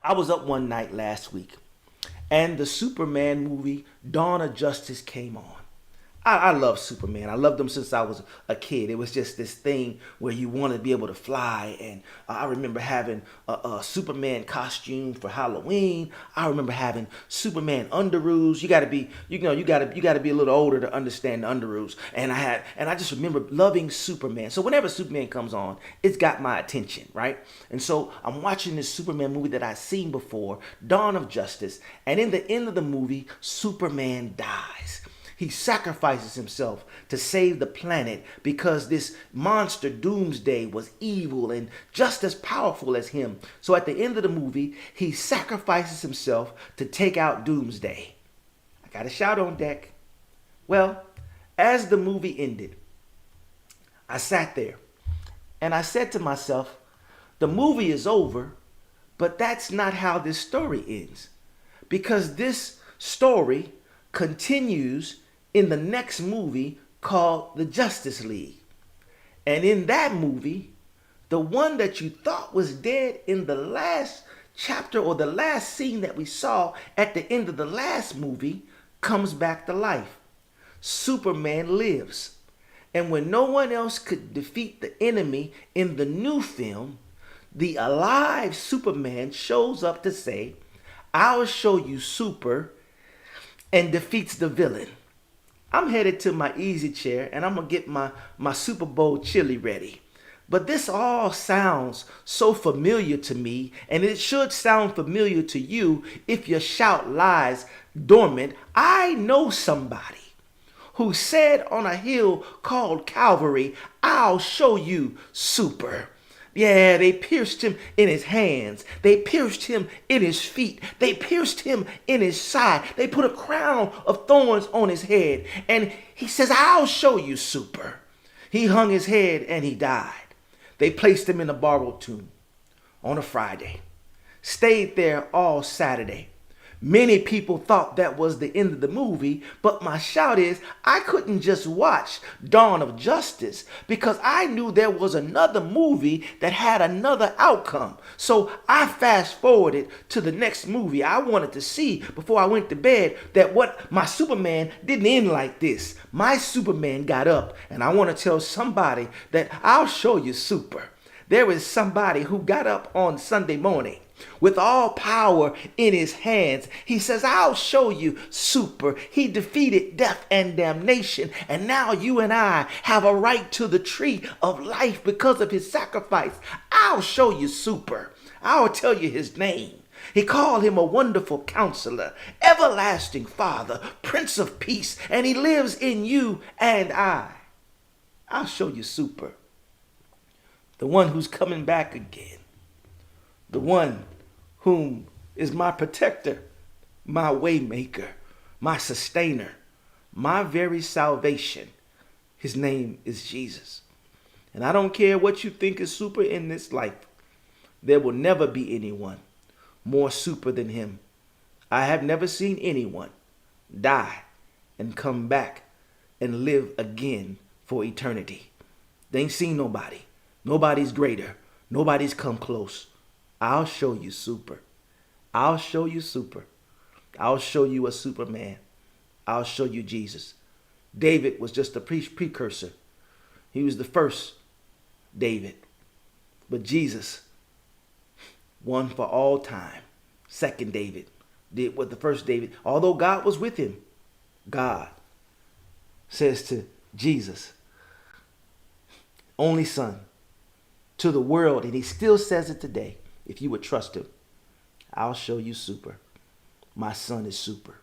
I was up one night last week and the Superman movie Dawn of Justice came on. I love Superman. I loved him since I was a kid. It was just this thing where you want to be able to fly. And I remember having a Superman costume for Halloween. I remember having Superman underoos. You got to be, you got to be a little older to understand the underoos. And I just remember loving Superman. So whenever Superman comes on, it's got my attention, right? And so I'm watching this Superman movie that I've seen before, Dawn of Justice. And in the end of the movie, Superman dies. He sacrifices himself to save the planet because this monster Doomsday was evil and just as powerful as him. So at the end of the movie, he sacrifices himself to take out Doomsday. I got a shout on deck. Well, as the movie ended, I sat there and I said to myself, the movie is over, but that's not how this story ends. Because this story continues in the next movie called The Justice League. And in that movie, the one that you thought was dead in the last chapter or the last scene that we saw at the end of the last movie comes back to life. Superman lives. And when no one else could defeat the enemy in the new film, the alive Superman shows up to say, I'll show you super, and defeats the villain. I'm headed to my easy chair and I'm going to get my Super Bowl chili ready. But this all sounds so familiar to me, and it should sound familiar to you if your shout lies dormant. I know somebody who said on a hill called Calvary, I'll show you super. Yeah, they pierced him in his hands. They pierced him in his feet. They pierced him in his side. They put a crown of thorns on his head. And he says, I'll show you super. He hung his head and he died. They placed him in a borrowed tomb on a Friday. Stayed there all Saturday. Many people thought that was the end of the movie, but my shout is I couldn't just watch Dawn of Justice because I knew there was another movie that had another outcome. So I fast forwarded to the next movie. I wanted to see before I went to bed that what my Superman didn't end like this. My Superman got up, and I want to tell somebody that I'll show you super. There is somebody who got up on Sunday morning with all power in his hands. He says, I'll show you super. He defeated death and damnation. And now you and I have a right to the tree of life because of his sacrifice. I'll show you super. I'll tell you his name. He called him a wonderful counselor, everlasting Father, Prince of Peace, and he lives in you and I. I'll show you super. The one who's coming back again. The one whom is my protector, my waymaker, my sustainer, my very salvation. His name is Jesus. And I don't care what you think is super in this life. There will never be anyone more super than him. I have never seen anyone die and come back and live again for eternity. They ain't seen nobody. Nobody's greater. Nobody's come close. I'll show you super. I'll show you super. I'll show you a Superman. I'll show you Jesus. David was just a precursor. He was the first David. But Jesus, one for all time, second David, did what the first David, although God was with him, God says to Jesus, only son, to the world, and he still says it today, if you would trust him, I'll show you super. My son is super.